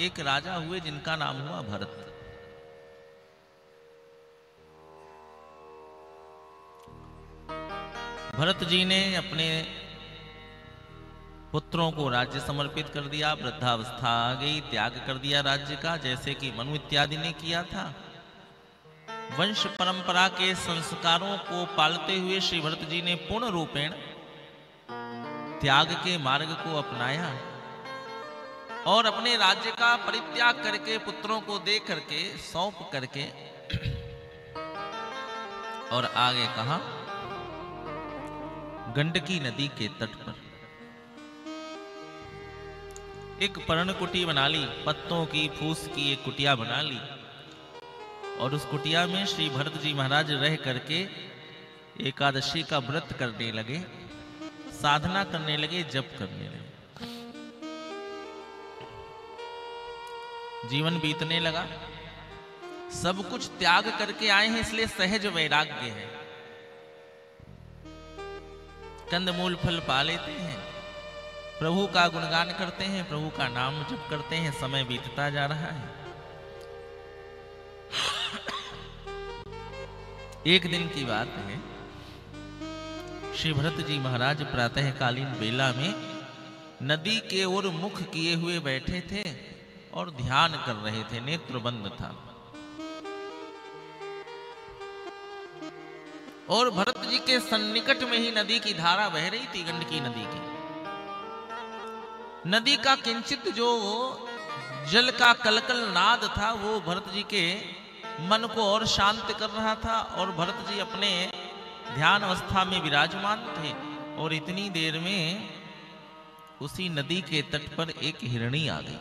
एक राजा हुए जिनका नाम हुआ भरत। भरत जी ने अपने पुत्रों को राज्य समर्पित कर दिया, वृद्धावस्था आ गई, त्याग कर दिया राज्य का, जैसे कि मनु इत्यादि ने किया था। वंश परंपरा के संस्कारों को पालते हुए श्री भरत जी ने पूर्ण रूपेण त्याग के मार्ग को अपनाया और अपने राज्य का परित्याग करके पुत्रों को दे करके सौंप करके और आगे कहा गंडकी नदी के तट पर एक पर्ण कुटी बना ली, पत्तों की फूस की एक कुटिया बना ली और उस कुटिया में श्री भरत जी महाराज रह करके एकादशी का व्रत करने लगे, साधना करने लगे, जप करने लगे। जीवन बीतने लगा, सब कुछ त्याग करके आए हैं, इसलिए सहज वैराग्य है। कंदमूल फल पा लेते हैं, प्रभु का गुणगान करते हैं, प्रभु का नाम जप करते हैं, समय बीतता जा रहा है। एक दिन की बात है, श्री भरत जी महाराज प्रातःकालीन बेला में नदी के ओर मुख किए हुए बैठे थे और ध्यान कर रहे थे, नेत्र बंद था। और भरत जी के सन्निकट में ही नदी की धारा बह रही थी, गंडकी नदी की। नदी का किंचित जो जल का कलकल नाद था वो भरत जी के मन को और शांत कर रहा था और भरत जी अपने ध्यान अवस्था में विराजमान थे। और इतनी देर में उसी नदी के तट पर एक हिरणी आ गई।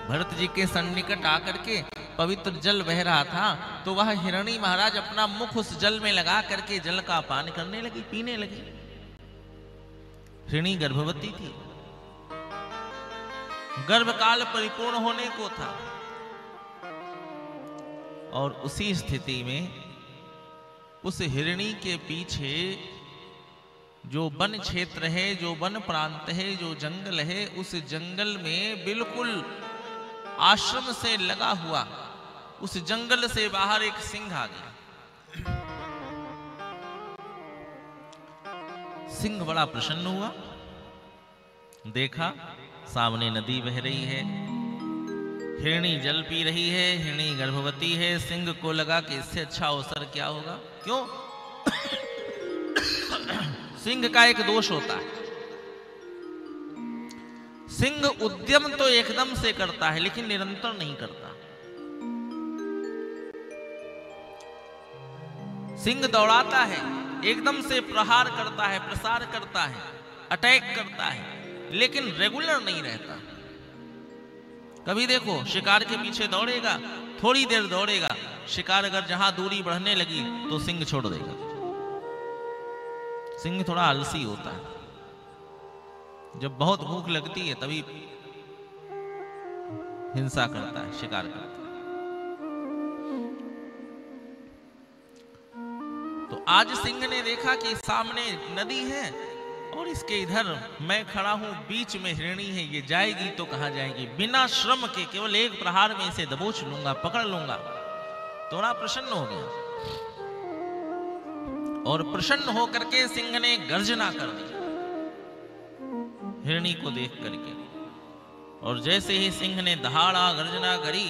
भरत जी के सन्निकट आकर के पवित्र जल बह रहा था तो वह हिरणी महाराज अपना मुख उस जल में लगा करके जल का पान करने लगी, पीने लगी। हिरणी गर्भवती थी, गर्भकाल परिपूर्ण होने को था और उसी स्थिति में उस हिरणी के पीछे जो वन क्षेत्र है, जो वन प्रांत है, जो जंगल है, उस जंगल में बिल्कुल आश्रम से लगा हुआ उस जंगल से बाहर एक सिंह आ गया। सिंह बड़ा प्रसन्न हुआ, देखा सामने नदी बह रही है, हिरणी जल पी रही है, हिरणी गर्भवती है। सिंह को लगा कि इससे अच्छा अवसर क्या होगा। क्यों? सिंह का एक दोष होता है, सिंह उद्यम तो एकदम से करता है लेकिन निरंतर नहीं करता। सिंह दौड़ाता है, एकदम से प्रहार करता है, प्रसार करता है, अटैक करता है, लेकिन रेगुलर नहीं रहता। कभी देखो शिकार के पीछे दौड़ेगा, थोड़ी देर दौड़ेगा, शिकार अगर जहां दूरी बढ़ने लगी तो सिंह छोड़ देगा। सिंह थोड़ा आलसी होता है, जब बहुत भूख लगती है तभी हिंसा करता है, शिकार करता है। तो आज सिंह ने देखा कि सामने नदी है और इसके इधर मैं खड़ा हूं, बीच में हिरणी है, ये जाएगी तो कहां जाएगी। बिना श्रम के केवल एक प्रहार में इसे दबोच लूंगा, पकड़ लूंगा। थोड़ा प्रसन्न हो गया और प्रसन्न होकर के सिंह ने गर्जना कर दी हिरणी को देख करके। और जैसे ही सिंह ने दहाड़ा गर्जना करी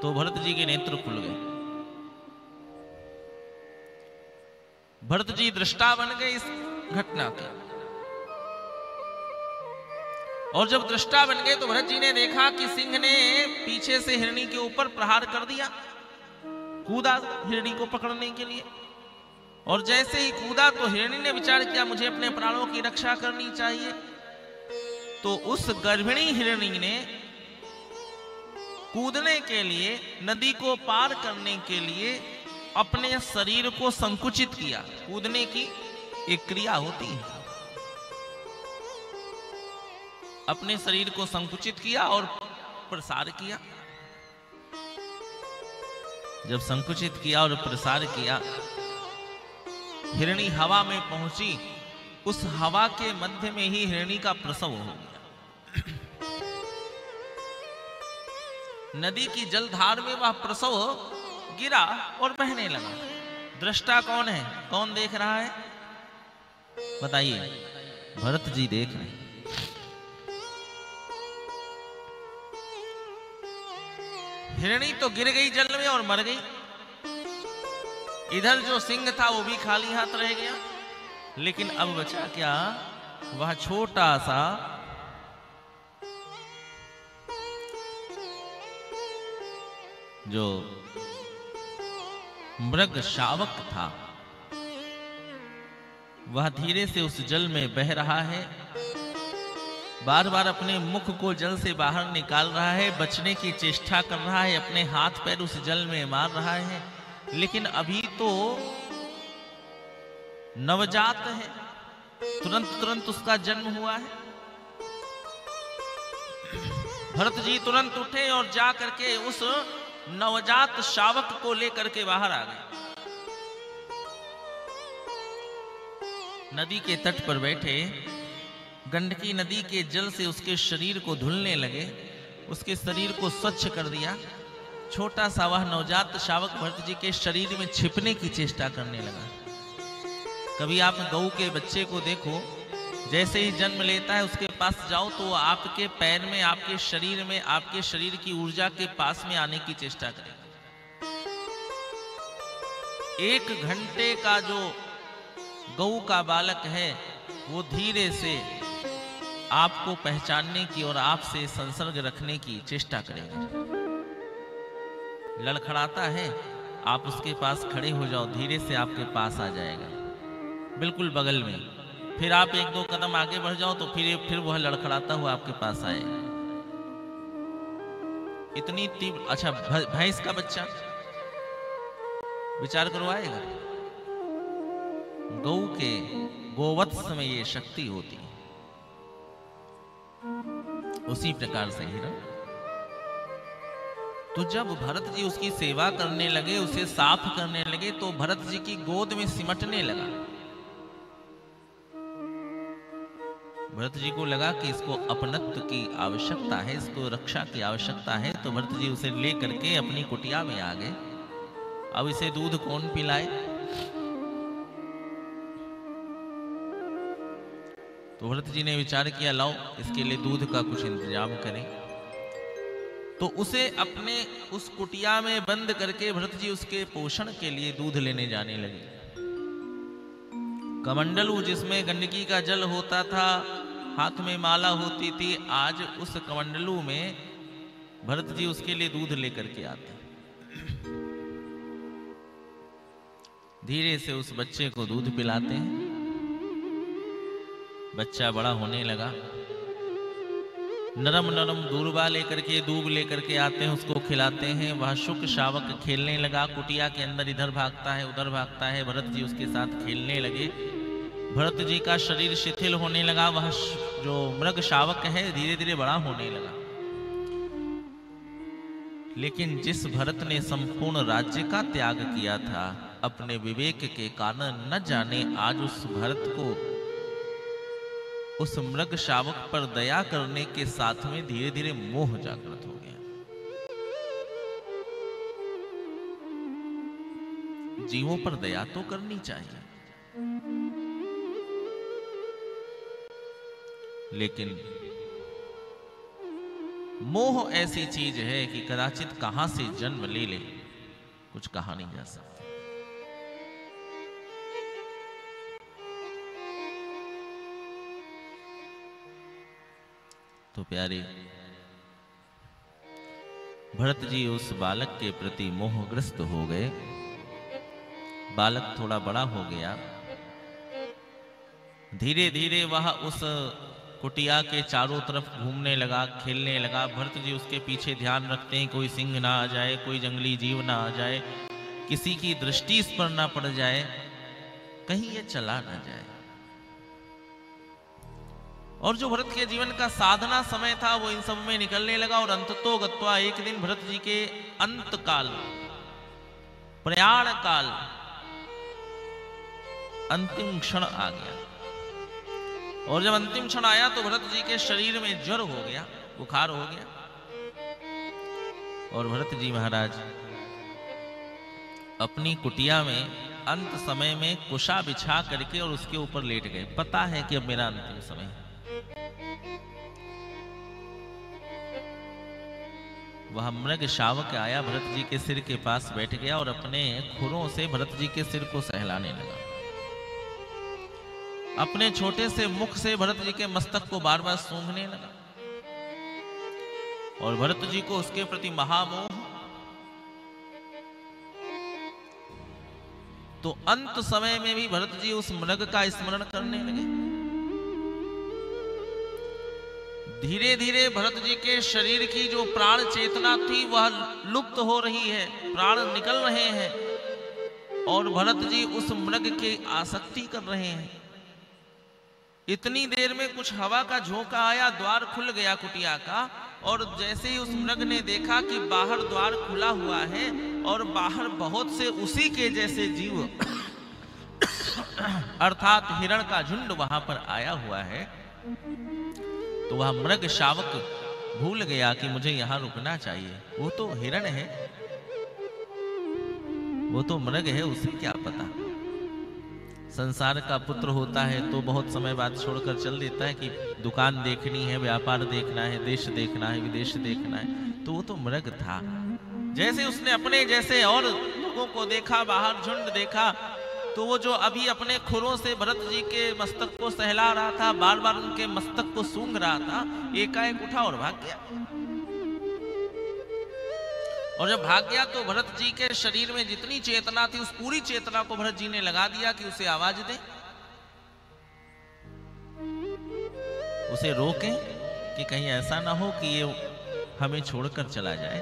तो भरत जी के नेत्र खुल गए। भरत जी दृष्टा बन गए इस घटना के। और जब दृष्टा बन गए तो भरत जी ने देखा कि सिंह ने पीछे से हिरणी के ऊपर प्रहार कर दिया, कूदा हिरणी को पकड़ने के लिए। और जैसे ही कूदा तो हिरणी ने विचार किया मुझे अपने प्राणों की रक्षा करनी चाहिए। तो उस गर्भिणी हिरणी ने कूदने के लिए, नदी को पार करने के लिए अपने शरीर को संकुचित किया। कूदने की एक क्रिया होती है, अपने शरीर को संकुचित किया और प्रसार किया। जब संकुचित किया और प्रसार किया, हिरणी हवा में पहुंची। उस हवा के मध्य में ही हिरणी का प्रसव हो गया। नदी की जलधार में वह प्रसव गिरा और बहने लगा। दृष्टा कौन है, कौन देख रहा है बताइए? भरत जी देख रहे हैं। हिरणी तो गिर गई जल में और मर गई। इधर जो सिंह था वो भी खाली हाथ रह गया। लेकिन अब बचा क्या? वह छोटा सा जो मृग शावक था वह धीरे से उस जल में बह रहा है, बार बार अपने मुख को जल से बाहर निकाल रहा है, बचने की चेष्टा कर रहा है, अपने हाथ पैर उस जल में मार रहा है। लेकिन अभी तो नवजात है, तुरंत उसका जन्म हुआ है। भरत जी तुरंत उठे और जा करके उस नवजात शावक को लेकर के बाहर आ गए। नदी के तट पर बैठे गंडकी नदी के जल से उसके शरीर को धुलने लगे, उसके शरीर को स्वच्छ कर दिया। छोटा सा वह नवजात शावक भरत जी के शरीर में छिपने की चेष्टा करने लगा। कभी आप गऊ के बच्चे को देखो, जैसे ही जन्म लेता है उसके पास जाओ तो वो आपके पैर में, आपके शरीर में, आपके शरीर की ऊर्जा के पास में आने की चेष्टा करेगा। 1 घंटे का जो गऊ का बालक है वो धीरे से आपको पहचानने की और आपसे संसर्ग रखने की चेष्टा करेगा। लड़खड़ाता है, आप उसके पास खड़े हो जाओ, धीरे से आपके पास आ जाएगा, बिल्कुल बगल में। फिर आप 1-2 कदम आगे बढ़ जाओ तो फिर वह लड़खड़ाता हुआ आपके पास आएगा। इतनी तीव्र। अच्छा, भैंस का बच्चा विचार करो आएगा? गऊ के गोवत्स में ये शक्ति होती है। उसी प्रकार से ही ना, तो जब भरत जी उसकी सेवा करने लगे, उसे साफ करने लगे, तो भरत जी की गोद में सिमटने लगा। भरत जी को लगा कि इसको अपनत्व की आवश्यकता है, इसको रक्षा की आवश्यकता है, तो भरत जी उसे ले करके अपनी कुटिया में आ गए। अब इसे दूध कौन पिलाए? तो भरत जी ने विचार किया, लाओ इसके लिए दूध का कुछ इंतजाम करें। तो उसे अपने उस कुटिया में बंद करके भरत जी उसके पोषण के लिए दूध लेने जाने लगे। कमंडलू जिसमें गंडकी का जल होता था, हाथ में माला होती थी, आज उस कमंडलू में भरत जी उसके लिए दूध लेकर के आते। धीरे से उस बच्चे को दूध पिलाते हैं। बच्चा बड़ा होने लगा। नरम नरम दूरबा लेकर के, दूब लेकर के आते हैं, उसको खिलाते हैं। वह शुक शावक खेलने लगा, कुटिया के अंदर इधर भागता है उधर भागता है। भरत जी उसके साथ खेलने लगे। भरत जी का शरीर शिथिल होने लगा। वह जो मृग शावक है धीरे धीरे बड़ा होने लगा। लेकिन जिस भरत ने संपूर्ण राज्य का त्याग किया था, अपने विवेक के कारण, न जाने आज उस भरत को उस मृग शावक पर दया करने के साथ में धीरे धीरे मोह जागृत हो गया। जीवों पर दया तो करनी चाहिए, लेकिन मोह ऐसी चीज है कि कदाचित कहां से जन्म ले ले, कुछ कहा नहीं जा सकता। तो प्यारे, भरत जी उस बालक के प्रति मोहग्रस्त हो गए। बालक थोड़ा बड़ा हो गया। धीरे धीरे वह उस कुटिया के चारों तरफ घूमने लगा, खेलने लगा। भरत जी उसके पीछे ध्यान रखते हैं कोई सिंह ना आ जाए, कोई जंगली जीव ना आ जाए, किसी की दृष्टि इस पर ना पड़ जाए, कहीं ये चला ना जाए। और जो भरत के जीवन का साधना समय था वो इन सब में निकलने लगा। और अंततो गत्वा एक दिन भरत जी के अंत काल, प्रयाण काल, अंतिम क्षण आ गया। और जब अंतिम क्षण आया तो भरत जी के शरीर में ज्वर हो गया, बुखार हो गया, और भरत जी महाराज अपनी कुटिया में अंत समय में कुशा बिछा करके और उसके ऊपर लेट गए। पता है कि अब मेरा अंतिम समय है। वह मृग शावक आया, भरत जी के सिर के पास बैठ गया और अपने खुरों से भरत जी के सिर को सहलाने लगा। अपने छोटे से मुख से भरत जी के मस्तक को बार बार सूंघने लगा और भरत जी को उसके प्रति महामोह। तो अंत समय में भी भरत जी उस मृग का स्मरण करने लगे। धीरे धीरे भरत जी के शरीर की जो प्राण चेतना थी वह लुप्त हो रही है, प्राण निकल रहे हैं और भरत जी उस मृग की आसक्ति कर रहे हैं। इतनी देर में कुछ हवा का झोंका आया, द्वार खुल गया कुटिया का, और जैसे ही उस मृग ने देखा कि बाहर द्वार खुला हुआ है और बाहर बहुत से उसी के जैसे जीव अर्थात हिरण का झुंड वहां पर आया हुआ है, तो वह मृग शावक भूल गया कि मुझे यहां रुकना चाहिए। वो तो हिरण है, वो तो मृग है, उसे क्या पता। संसार का पुत्र होता है तो बहुत समय बाद छोड़कर चल देता है कि दुकान देखनी है, व्यापार देखना है, देश देखना है, विदेश देखना है। तो वो तो मृग था। जैसे उसने अपने जैसे और लोगों को देखा, बाहर झुंड देखा, तो वो जो अभी अपने खुरों से भरत जी के मस्तक को सहला रहा था, बार बार उनके मस्तक को सूंघ रहा था, एकाएक उठा और भाग गया। और जब भाग गया तो भरत जी के शरीर में जितनी चेतना थी उस पूरी चेतना को भरत जी ने लगा दिया कि उसे आवाज दे, उसे रोकें कि कहीं ऐसा ना हो कि ये हमें छोड़कर चला जाए,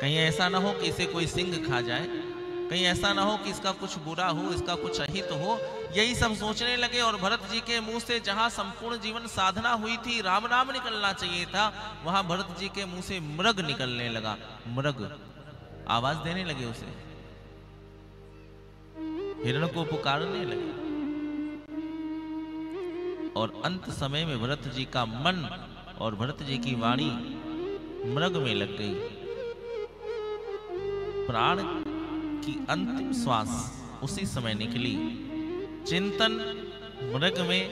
कहीं ऐसा ना हो कि इसे कोई सिंह खा जाए, कहीं ऐसा ना हो कि इसका कुछ बुरा हो, इसका कुछ अहित हो। यही सब सोचने लगे और भरत जी के मुंह से जहां संपूर्ण जीवन साधना हुई थी, राम नाम निकलना चाहिए था, वहां भरत जी के मुंह से मृग निकलने लगा। मृग आवाज देने लगे, उसे हिरण को पुकारने लगे। और अंत समय में भरत जी का मन और भरत जी की वाणी मृग में लग गई। प्राण की अंतिम श्वास उसी समय निकली। चिंतन मृग में,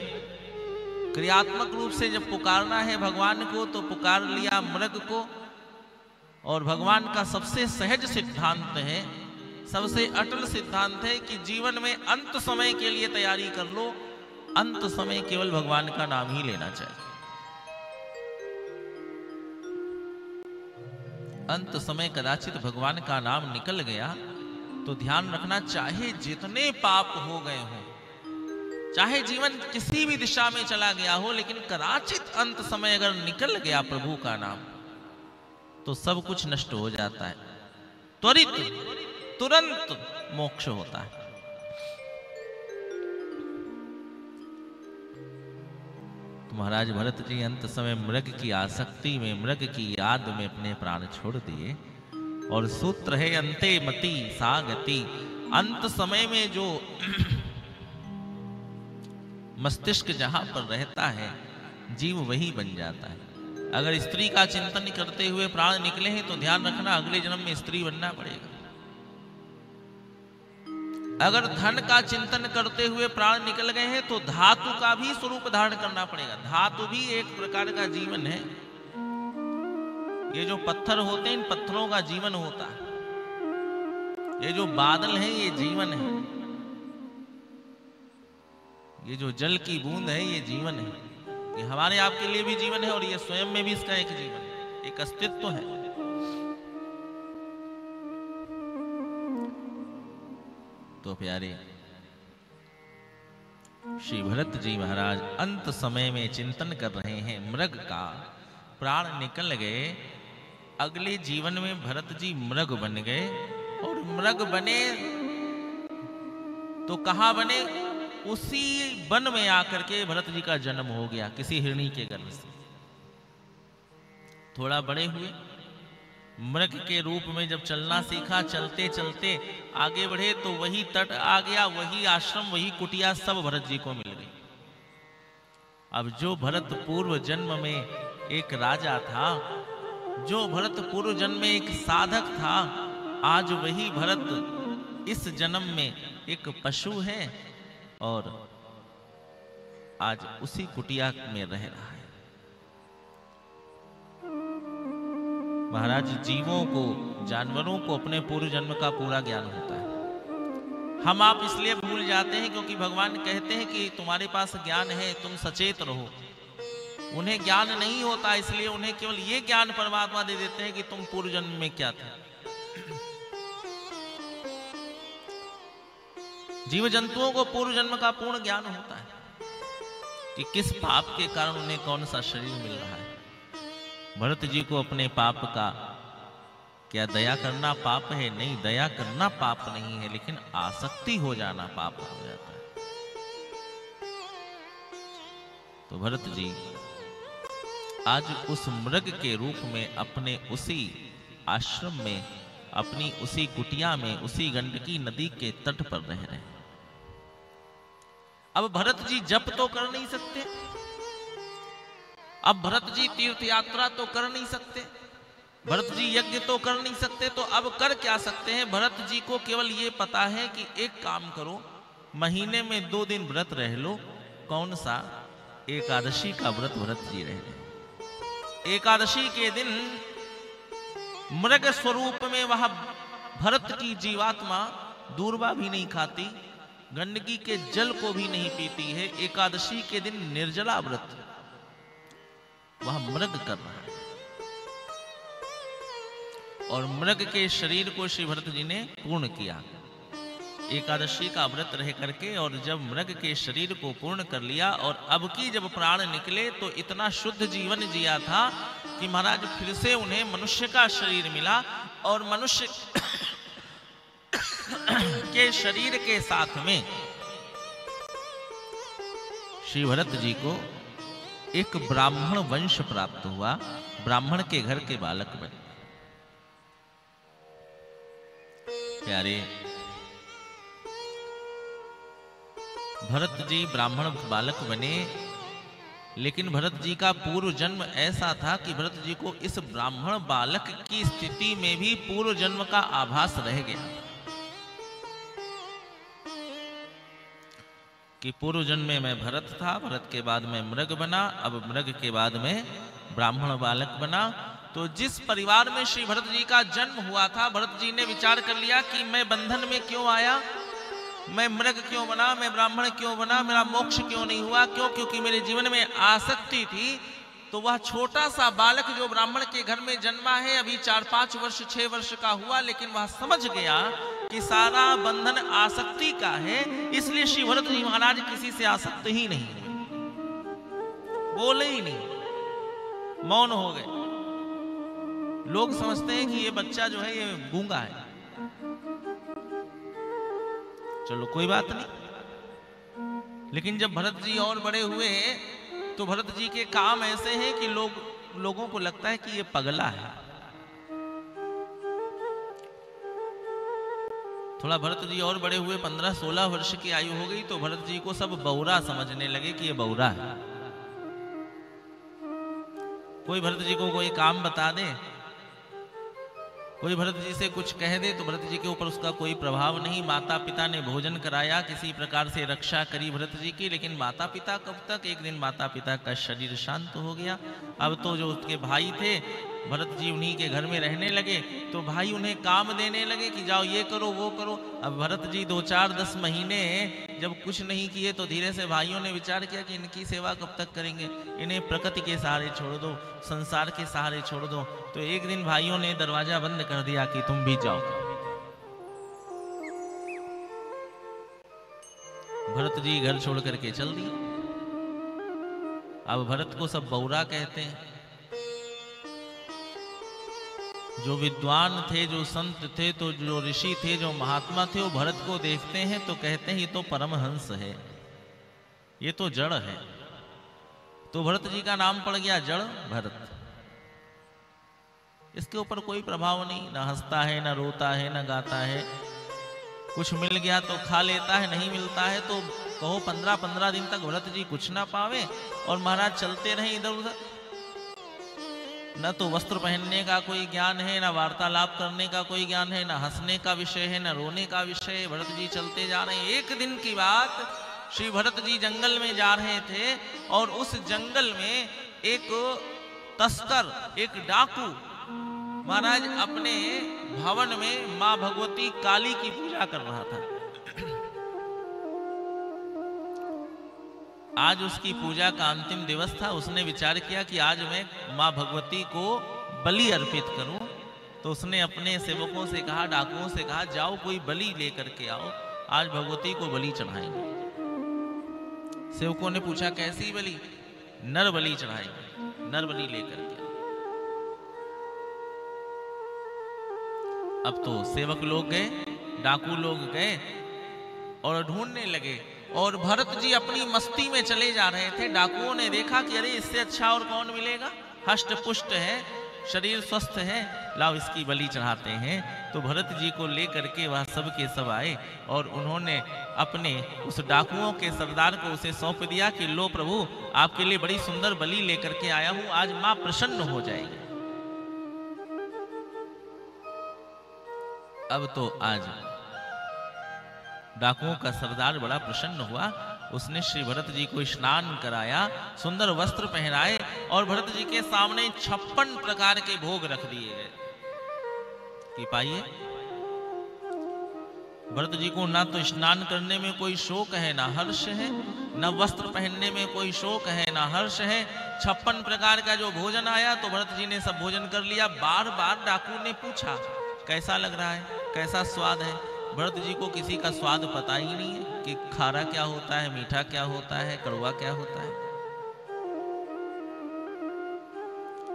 क्रियात्मक रूप से जब पुकारना है भगवान को तो पुकार लिया मृग को। और भगवान का सबसे सहज सिद्धांत है, सबसे अटल सिद्धांत है कि जीवन में अंत समय के लिए तैयारी कर लो। अंत समय केवल भगवान का नाम ही लेना चाहिए। अंत समय कदाचित भगवान का नाम निकल गया तो ध्यान रखना, चाहे जितने पाप हो गए हों, चाहे जीवन किसी भी दिशा में चला गया हो, लेकिन कदाचित अंत समय अगर निकल गया प्रभु का नाम तो सब कुछ नष्ट हो जाता है। त्वरित तुरंत मोक्ष होता है। तो महाराज भरत जी अंत समय मृग की आसक्ति में, मृग की याद में अपने प्राण छोड़ दिए। और सूत्र है अंते मति सा गति। अंत समय में जो मस्तिष्क जहां पर रहता है जीव वही बन जाता है। अगर स्त्री का चिंतन करते हुए प्राण निकले हैं तो ध्यान रखना अगले जन्म में स्त्री बनना पड़ेगा। अगर धन का चिंतन करते हुए प्राण निकल गए हैं तो धातु का भी स्वरूप धारण करना पड़ेगा। धातु भी एक प्रकार का जीवन है। ये जो पत्थर होते हैं, इन पत्थरों का जीवन होता है। ये जो बादल है ये जीवन है। ये जो जल की बूंद है ये जीवन है। ये हमारे आपके लिए भी जीवन है और ये स्वयं में भी इसका एक जीवन है, एक अस्तित्व है। तो प्यारे श्री भरत जी महाराज अंत समय में चिंतन कर रहे हैं। मृग का प्राण निकल गए। अगले जीवन में भरत जी मृग बन गए। और मृग बने तो कहां बने? उसी वन में आकर के भरत जी का जन्म हो गया, किसी हिरणी के गर्भ से। थोड़ा बड़े हुए, मृग के रूप में जब चलना सीखा, चलते चलते आगे बढ़े तो वही तट आ गया, वही आश्रम, वही कुटिया सब भरत जी को मिल गई। अब जो भरत पूर्व जन्म में एक राजा था, जो भरत पूर्व जन्म में एक साधक था, आज वही भरत इस जन्म में एक पशु है और आज उसी कुटिया में रह रहा है। महाराज, जीवों को, जानवरों को अपने पूर्व जन्म का पूरा ज्ञान होता है। हम आप इसलिए भूल जाते हैं क्योंकि भगवान कहते हैं कि तुम्हारे पास ज्ञान है, तुम सचेत रहो। उन्हें ज्ञान नहीं होता, इसलिए उन्हें केवल ये ज्ञान परमात्मा दे देते हैं कि तुम पूर्व जन्म में क्या थे। जीव जंतुओं को पूर्व जन्म का पूर्ण ज्ञान होता है कि किस पाप के कारण उन्हें कौन सा शरीर मिल रहा है। भरत जी को अपने पाप का, क्या दया करना पाप है? नहीं, दया करना पाप नहीं है, लेकिन आसक्ति हो जाना पाप हो जाता है। तो भरत जी आज उस मृग के रूप में अपने उसी आश्रम में, अपनी उसी कुटिया में, उसी गंडकी नदी के तट पर रह रहे हैं। अब भरत जी जप तो कर नहीं सकते, अब भरत जी तीर्थ यात्रा तो कर नहीं सकते, भरत जी यज्ञ तो कर नहीं सकते, तो अब कर क्या सकते हैं? भरत जी को केवल ये पता है कि एक काम करो, महीने में 2 दिन व्रत रह लो। कौन सा? एकादशी का व्रत भरत जी रह रहे। एकादशी के दिन मृग स्वरूप में वह भरत की जीवात्मा दूर्वा भी नहीं खाती, गंडकी के जल को भी नहीं पीती है। एकादशी के दिन निर्जला व्रत वह मृग कर रहा है और मृग के शरीर को श्री भरत जी ने पूर्ण किया एकादशी का व्रत रह करके। और जब मृग के शरीर को पूर्ण कर लिया और अब की जब प्राण निकले तो इतना शुद्ध जीवन जिया था कि महाराज फिर से उन्हें मनुष्य का शरीर मिला और मनुष्य के शरीर के साथ में श्री भरत जी को एक ब्राह्मण वंश प्राप्त हुआ, ब्राह्मण के घर के बालक बने। प्यारे, भरत जी ब्राह्मण बालक बने, लेकिन भरत जी का पूर्व जन्म ऐसा था कि भरत जी को इस ब्राह्मण बालक की स्थिति में भी पूर्व जन्म का आभास रह गया कि पूर्व जन्म में मैं भरत था, भरत के बाद मैं मृग बना, अब मृग के बाद मैं ब्राह्मण बालक बना। तो जिस परिवार में श्री भरत जी का जन्म हुआ था, भरत जी ने विचार कर लिया कि मैं बंधन में क्यों आया, मैं मृग क्यों बना, मैं ब्राह्मण क्यों बना, मेरा मोक्ष क्यों नहीं हुआ? क्यों? क्योंकि मेरे जीवन में आसक्ति थी। तो वह छोटा सा बालक जो ब्राह्मण के घर में जन्मा है, अभी 4-5 वर्ष 6 वर्ष का हुआ, लेकिन वह समझ गया कि सारा बंधन आसक्ति का है। इसलिए श्री भरत जी महाराज किसी से आसक्त ही नहीं हुए, बोले ही नहीं, मौन हो गए। लोग समझते हैं कि ये बच्चा जो है ये गूंगा है। चलो कोई बात नहीं, लेकिन जब भरत जी और बड़े हुए तो भरत जी के काम ऐसे हैं कि लोगों को लगता है कि ये पगला है। थोड़ा भरत जी और बड़े हुए, 15-16 वर्ष की आयु हो गई, तो भरत जी को सब बौरा समझने लगे कि ये बौरा है। कोई भरत जी को कोई काम बता दे, कोई भरत जी से कुछ कह दे, तो भरत जी के ऊपर उसका कोई प्रभाव नहीं। माता पिता ने भोजन कराया, किसी प्रकार से रक्षा करी भरत जी की, लेकिन माता पिता कब तक? एक दिन माता पिता का शरीर शांत हो गया। अब तो जो उसके भाई थे, भरत जी उन्हीं के घर में रहने लगे, तो भाई उन्हें काम देने लगे कि जाओ ये करो वो करो। अब भरत जी 2-4-10 महीने जब कुछ नहीं किए, तो धीरे से भाइयों ने विचार किया कि इनकी सेवा कब तक करेंगे, इन्हें प्रकृति के सहारे छोड़ दो, संसार के सहारे छोड़ दो। तो एक दिन भाइयों ने दरवाजा बंद कर दिया कि तुम भी जाओ। भरत जी घर छोड़ करके चल दिए। अब भरत को सब बौरा कहते हैं। जो विद्वान थे, जो संत थे, तो जो ऋषि थे, जो महात्मा थे, वो भरत को देखते हैं तो कहते हैं ये तो परमहंस है, ये तो जड़ है। तो भरत जी का नाम पड़ गया जड़ भरत। इसके ऊपर कोई प्रभाव नहीं, ना हंसता है, ना रोता है, ना गाता है। कुछ मिल गया तो खा लेता है, नहीं मिलता है तो कहो 15-15 दिन तक भरत जी कुछ ना पावे और महाराज चलते रहे इधर उधर। न तो वस्त्र पहनने का कोई ज्ञान है, न वार्तालाप करने का कोई ज्ञान है, न हंसने का विषय है, न रोने का विषय है। भरत जी चलते जा रहे हैं। एक दिन की बात, श्री भरत जी जंगल में जा रहे थे और उस जंगल में एक तस्कर, एक डाकू महाराज अपने भवन में मां भगवती काली की पूजा कर रहा था। आज उसकी पूजा का अंतिम दिवस था। उसने विचार किया कि आज मैं मां भगवती को बलि अर्पित करूं। तो उसने अपने सेवकों से कहा, डाकुओं से कहा, जाओ कोई बलि लेकर के आओ, आज भगवती को बलि चढ़ाएंगे। सेवकों ने पूछा कैसी बलि? नर बलि चढ़ाएंगे, नर बलि लेकर के। अब तो सेवक लोग गए, डाकू लोग गए और ढूंढने लगे और भरत जी अपनी मस्ती में चले जा रहे थे। डाकुओं ने देखा कि अरे इससे अच्छा और कौन मिलेगा, हष्ट पुष्ट है, शरीर स्वस्थ है, लाओ इसकी बलि चढ़ाते हैं। तो भरत जी को लेकर के वह सब के सब आए और उन्होंने अपने उस डाकुओं के सरदार को उसे सौंप दिया कि लो प्रभु, आपके लिए बड़ी सुंदर बलि लेकर के आया हूं, आज मां प्रसन्न हो जाएगी। अब तो आज डाकुओं का सरदार बड़ा प्रसन्न हुआ। उसने श्री भरत जी को स्नान कराया, सुंदर वस्त्र पहनाए और भरत जी के सामने 56 प्रकार के भोग रख दिए गए कि पाइए। भरत जी को ना तो स्नान करने में कोई शौक है ना हर्ष है, न वस्त्र पहनने में कोई शौक है ना हर्ष है। 56 प्रकार का जो भोजन आया तो भरत जी ने सब भोजन कर लिया। बार बार डाकू ने पूछा कैसा लग रहा है, कैसा स्वाद है। भरत जी को किसी का स्वाद पता ही नहीं है कि खारा क्या होता है, मीठा क्या होता है, कड़वा क्या होता है।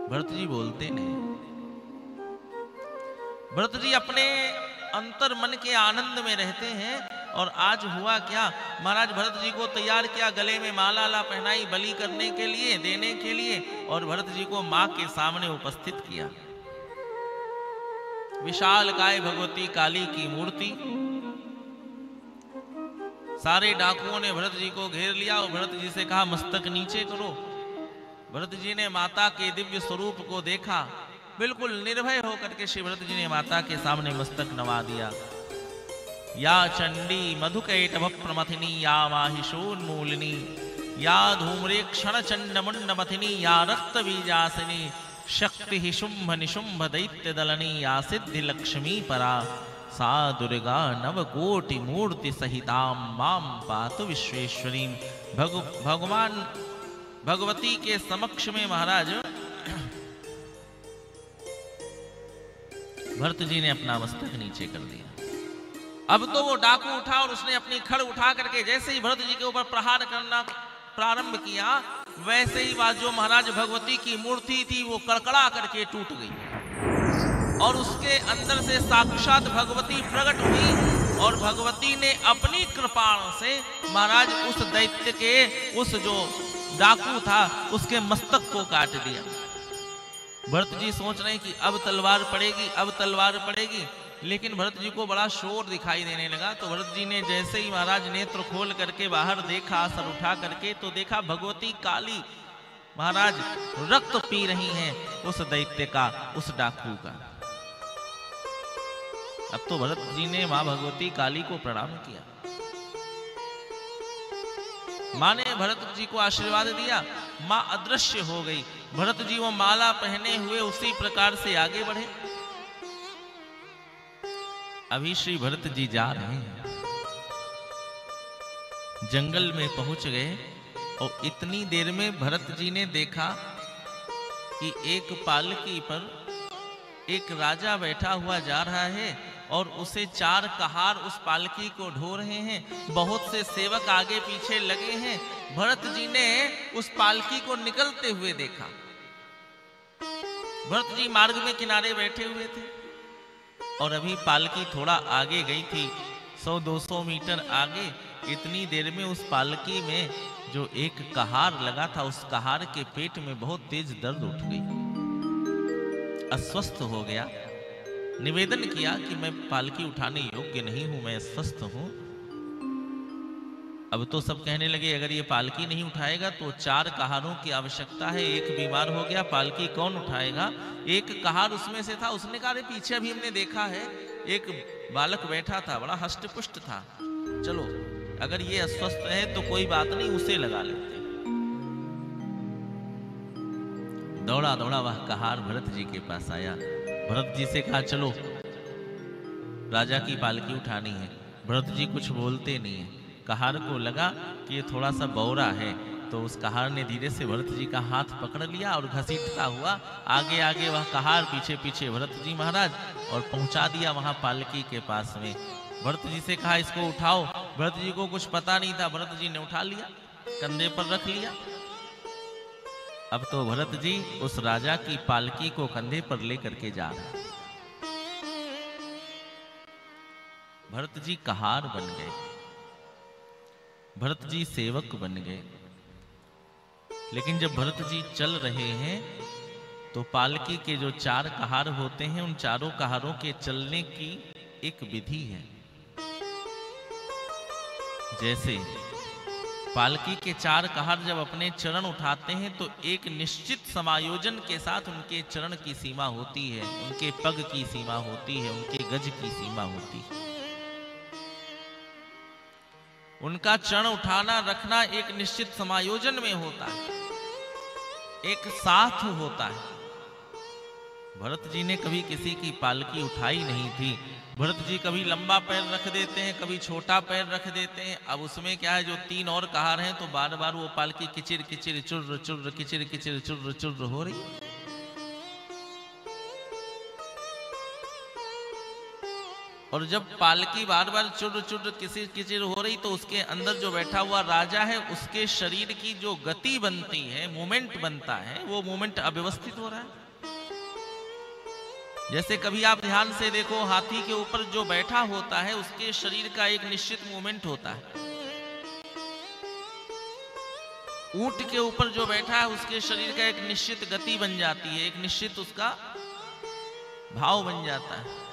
भरत जी बोलते नहीं। भरत जी अपने अंतर मन के आनंद में रहते हैं। और आज हुआ क्या, महाराज भरत जी को तैयार किया, गले में माला पहनाई बलि करने के लिए, देने के लिए, और भरत जी को मां के सामने उपस्थित किया। विशाल काय भगवती काली की मूर्ति। सारे डाकुओं ने भरत जी को घेर लिया और भरत जी से कहा मस्तक नीचे करो। भरत जी ने माता के दिव्य स्वरूप को देखा। बिल्कुल निर्भय होकर के श्री भरत जी ने माता के सामने मस्तक नवा दिया। या चंडी मधुकैटभ प्रमथिनी, या माहिषोन्मूलिनी, या धूम्रेक्षण चंड मुंड मथिनी, या रक्त बीजासिनी, शक्ति ही शुंभ निशुंभ दैत्य दलनी, या सिद्धि लक्ष्मी परा, सा दुर्गा नवकोटि मूर्ति सहिताम माम पातु विश्वेश्वरीम। भगवान भगवती के समक्ष में महाराज भरत जी ने अपना मस्तक नीचे कर दिया। अब तो वो डाकू उठा और उसने अपनी खड़ उठा करके जैसे ही भरत जी के ऊपर प्रहार करना प्रारंभ किया, वैसे ही वह जो महाराज भगवती की मूर्ति थी वो कड़कड़ा करके टूट गई और उसके अंदर से साक्षात भगवती प्रकट हुई और भगवती ने अपनी कृपा से महाराज उस दैत्य के, उस जो डाकू था, उसके मस्तक को काट दिया। भरत जी सोच रहे कि अब तलवार पड़ेगी, अब तलवार पड़ेगी, लेकिन भरत जी को बड़ा शोर दिखाई देने लगा। तो भरत जी ने जैसे ही महाराज नेत्र खोल करके बाहर देखा, सर उठा करके, तो देखा भगवती काली महाराज रक्त पी रही हैं उस दैत्य का, उस डाकू का। अब तो भरत जी ने मां भगवती काली को प्रणाम किया। मां ने भरत जी को आशीर्वाद दिया, मां अदृश्य हो गई। भरत जी वो माला पहने हुए उसी प्रकार से आगे बढ़े। अभी श्री भरत जी जा रहे हैं, जंगल में पहुंच गए और इतनी देर में भरत जी ने देखा कि एक पालकी पर एक राजा बैठा हुआ जा रहा है और उसे 4 कहार उस पालकी को ढो रहे हैं। बहुत से सेवक आगे पीछे लगे हैं। भरत जी ने उस पालकी को निकलते हुए देखा। भरत जी मार्ग में किनारे बैठे हुए थे और अभी पालकी थोड़ा आगे गई थी, 100-200 मीटर आगे। इतनी देर में उस पालकी में जो एक कहार लगा था, उस कहार के पेट में बहुत तेज दर्द उठ गई, अस्वस्थ हो गया। निवेदन किया कि मैं पालकी उठाने योग्य नहीं हूं, मैं अस्वस्थ हूं। अब तो सब कहने लगे अगर ये पालकी नहीं उठाएगा तो 4 कहारों की आवश्यकता है, एक बीमार हो गया, पालकी कौन उठाएगा। एक कहार उसमें से था, उसने कहा अरे पीछे अभी हमने देखा है एक बालक बैठा था, बड़ा हष्टपुष्ट था, चलो अगर ये अस्वस्थ है तो कोई बात नहीं, उसे लगा लेते। दौड़ा दौड़ा वह कहार भरत जी के पास आया, भरत जी से कहा चलो राजा की पालकी उठानी है। भरत जी कुछ बोलते नहीं है। कहार को लगा कि ये थोड़ा सा बौरा है, तो उस कहार ने धीरे से भरत जी का हाथ पकड़ लिया और घसीटता हुआ आगे आगे वह कहार पीछे पीछे भरत जी महाराज, और पहुंचा दिया वहां पालकी के पास में। भरत जी से कहा इसको उठाओ। भरत जी को कुछ पता नहीं था, भरत जी ने उठा लिया, कंधे पर रख लिया। अब तो भरत जी उस राजा की पालकी को कंधे पर लेकर के जा रहे हैं। भरत जी कहार बन गए, भरत जी सेवक बन गए। लेकिन जब भरत जी चल रहे हैं तो पालकी के जो 4 कहार होते हैं, उन चारों कहारों के चलने की एक विधि है। जैसे पालकी के 4 कहार जब अपने चरण उठाते हैं तो एक निश्चित समायोजन के साथ उनके चरण की सीमा होती है, उनके पग की सीमा होती है, उनके गज की सीमा होती है। उनका चरण उठाना रखना एक निश्चित समायोजन में होता है, एक साथ होता है। भरत जी ने कभी किसी की पालकी उठाई नहीं थी। भरत जी कभी लंबा पैर रख देते हैं, कभी छोटा पैर रख देते हैं। अब उसमें क्या है, जो 3 और कहार हैं तो बार बार वो पालकी किचिर किचिर चुर्र चुर्र किचिर किचिर चुर्र चुर्र हो रही। और जब पालकी बार बार चुर्र चुर्र किचिर किचिर हो रही तो उसके अंदर जो बैठा हुआ राजा है उसके शरीर की जो गति बनती है, मूवमेंट बनता है, वो मूवमेंट अव्यवस्थित हो रहा है। जैसे कभी आप ध्यान से देखो, हाथी के ऊपर जो बैठा होता है उसके शरीर का एक निश्चित मूवमेंट होता है। ऊंट के ऊपर जो बैठा है उसके शरीर का एक निश्चित गति बन जाती है, एक निश्चित उसका भाव बन जाता है।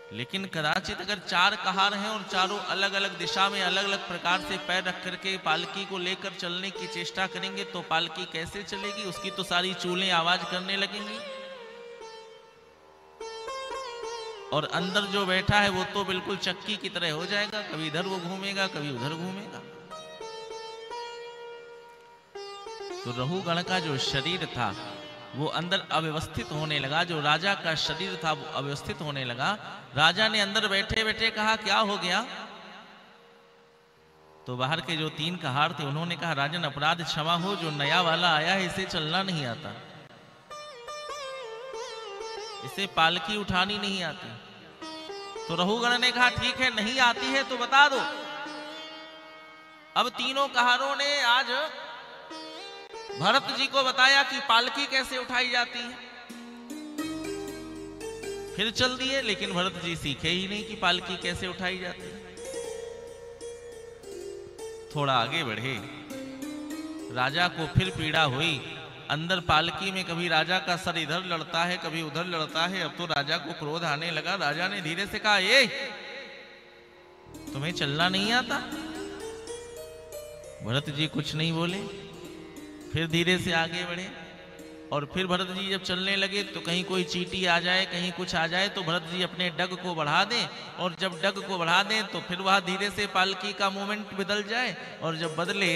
लेकिन कदाचित अगर 4 कहार हैं और चारों अलग अलग दिशा में अलग अलग प्रकार से पैर रख करके पालकी को लेकर चलने की चेष्टा करेंगे तो पालकी कैसे चलेगी? उसकी तो सारी चूलें आवाज करने लगेंगी। और अंदर जो बैठा है वो तो बिल्कुल चक्की की तरह हो जाएगा, कभी इधर वो घूमेगा कभी उधर घूमेगा। तो रहुगण का जो शरीर था वो अंदर अव्यवस्थित होने लगा, जो राजा का शरीर था वो अव्यवस्थित होने लगा। राजा ने अंदर बैठे बैठे कहा क्या हो गया? तो बाहर के जो 3 कहार थे उन्होंने कहा राजन अपराध क्षमा हो, जो नया वाला आया है इसे चलना नहीं आता, इसे पालकी उठानी नहीं आती। तो रहुगण ने कहा ठीक है, नहीं आती है तो बता दो। अब तीनों कहारों ने आज भरत जी को बताया कि पालकी कैसे उठाई जाती है। फिर चल दिए, लेकिन भरत जी सीखे ही नहीं कि पालकी कैसे उठाई जाती है। थोड़ा आगे बढ़े, राजा को फिर पीड़ा हुई। अंदर पालकी में कभी राजा का सर इधर लड़ता है कभी उधर लड़ता है। अब तो राजा को क्रोध आने लगा। राजा ने धीरे से कहा ए, तुम्हें चलना नहीं आता? भरत जी कुछ नहीं बोले। फिर धीरे से आगे बढ़े और फिर भरत जी जब चलने लगे तो कहीं कोई चींटी आ जाए, कहीं कुछ आ जाए तो भरत जी अपने डग को बढ़ा दें, और जब डग को बढ़ा दें तो फिर वह धीरे से पालकी का मूवमेंट बदल जाए। और जब बदले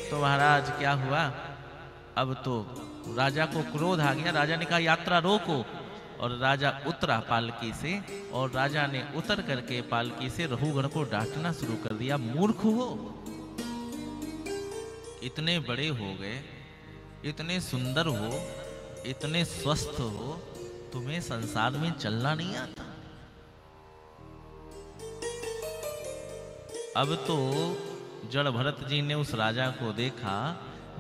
तो महाराज क्या हुआ, अब तो राजा को क्रोध आ गया। राजा ने कहा यात्रा रोको, और राजा उतरा पालकी से, और राजा ने उतर करके पालकी से रहुगण को डांटना शुरू कर दिया। मूर्ख हो, इतने बड़े हो गए, इतने सुंदर हो, इतने स्वस्थ हो, तुम्हें संसार में चलना नहीं आता? अब तो जड़ भरत जी ने उस राजा को देखा,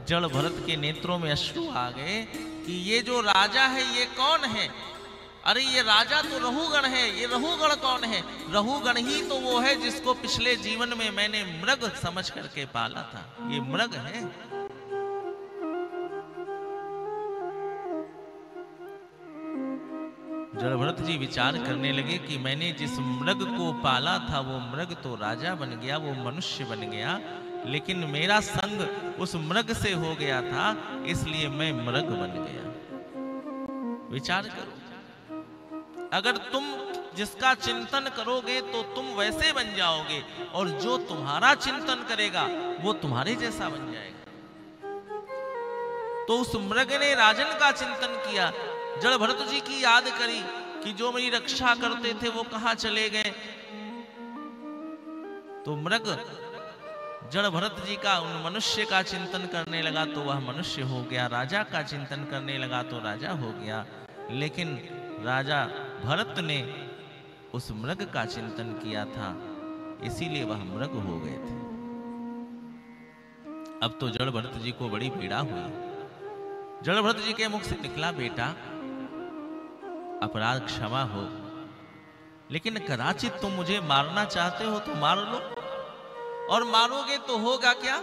जड़ भरत के नेत्रों में अश्रु आ गए कि ये जो राजा है ये कौन है? अरे ये राजा तो रहुगण है। ये रहुगण कौन है? रहुगण ही तो वो है जिसको पिछले जीवन में मैंने मृग समझ करके पाला था। ये मृग है। जड़भरत जी विचार करने लगे कि मैंने जिस मृग को पाला था वो मृग तो राजा बन गया, वो मनुष्य बन गया, लेकिन मेरा संग उस मृग से हो गया था, इसलिए मैं मृग बन गया। विचार करो, अगर तुम जिसका चिंतन करोगे तो तुम वैसे बन जाओगे, और जो तुम्हारा चिंतन करेगा वो तुम्हारे जैसा बन जाएगा। तो उस मृग ने राजन का चिंतन किया, जड़भरत जी की याद करी कि जो मेरी रक्षा करते थे वो कहां चले गए। तो मृग जड़भरत जी का उन मनुष्य का चिंतन करने लगा तो वह मनुष्य हो गया, राजा का चिंतन करने लगा तो राजा हो गया। लेकिन राजा भरत ने उस मृग का चिंतन किया था, इसीलिए वह मृग हो गए थे। अब तो जड़भरत जी को बड़ी पीड़ा हुई। जड़भरत जी के मुख से निकला, बेटा अपराध क्षमा हो, लेकिन कदाचित तुम मुझे मारना चाहते हो तो मार लो, और मारोगे तो होगा क्या?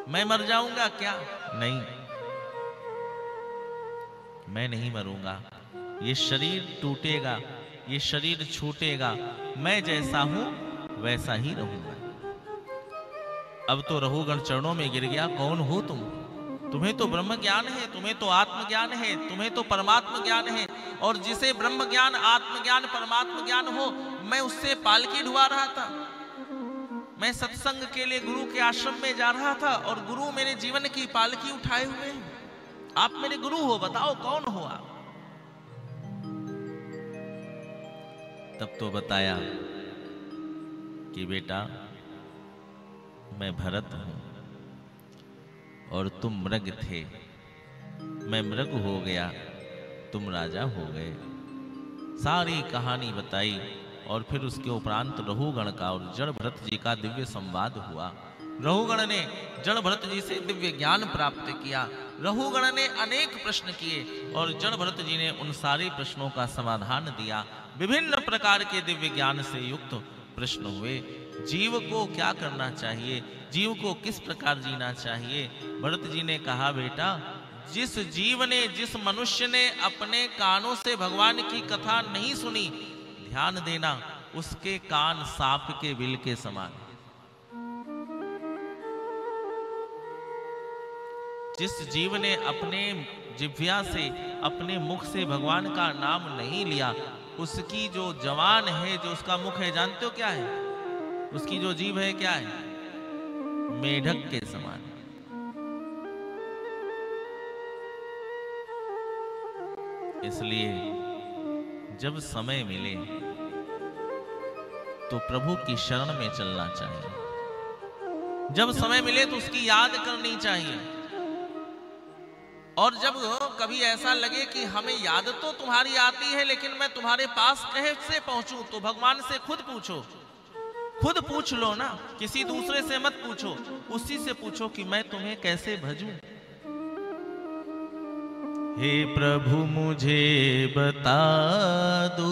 मैं मर जाऊंगा क्या? नहीं, मैं नहीं मरूंगा, ये शरीर टूटेगा, ये शरीर छूटेगा, मैं जैसा हूं वैसा ही रहूंगा। अब तो रहुगण चरणों में गिर गया, कौन हो तुम? तुम्हें तो ब्रह्म ज्ञान है, तुम्हें तो आत्म ज्ञान है, तुम्हें तो परमात्म ज्ञान है, और जिसे ब्रह्म ज्ञान, आत्म ज्ञान, परमात्म ज्ञान हो, मैं उससे पालकी ढुआ रहा था। मैं सत्संग के लिए गुरु के आश्रम में जा रहा था और गुरु मेरे जीवन की पालकी उठाए हुए हैं। आप मेरे गुरु हो, बताओ कौन हो आप? तब तो बताया कि बेटा मैं भरत हूं और तुम मृग थे, मैं मृग हो गया, तुम राजा हो गए। सारी कहानी बताई, और फिर उसके उपरांत रहुगण का और जड़भरत जी का दिव्य संवाद हुआ। रहुगण ने जड़भरत जी से दिव्य ज्ञान प्राप्त किया। रहुगण ने अनेक प्रश्न किए और जड़भरत जी ने उन सारे प्रश्नों का समाधान दिया। विभिन्न प्रकार के दिव्य ज्ञान से युक्त प्रश्न हुए। जीव को क्या करना चाहिए, जीव को किस प्रकार जीना चाहिए? भरत जी ने कहा, बेटा जिस जीव ने, जिस मनुष्य ने अपने कानों से भगवान की कथा नहीं सुनी, ध्यान देना, उसके कान सांप के बिल के समान। जिस जीव ने अपने जिह्वा से, अपने मुख से भगवान का नाम नहीं लिया, उसकी जो जवान है, जो उसका मुख है, जानते हो क्या है? उसकी जो जीभ है क्या है? मेढक के समान। इसलिए जब समय मिले तो प्रभु की शरण में चलना चाहिए। जब समय मिले तो उसकी याद करनी चाहिए। और जब कभी ऐसा लगे कि हमें याद तो तुम्हारी आती है लेकिन मैं तुम्हारे पास कैसे पहुंचूं, तो भगवान से खुद पूछो, खुद पूछ लो ना, किसी दूसरे से मत पूछो, उसी से पूछो कि मैं तुम्हें कैसे भजूं। हे प्रभु मुझे बता दो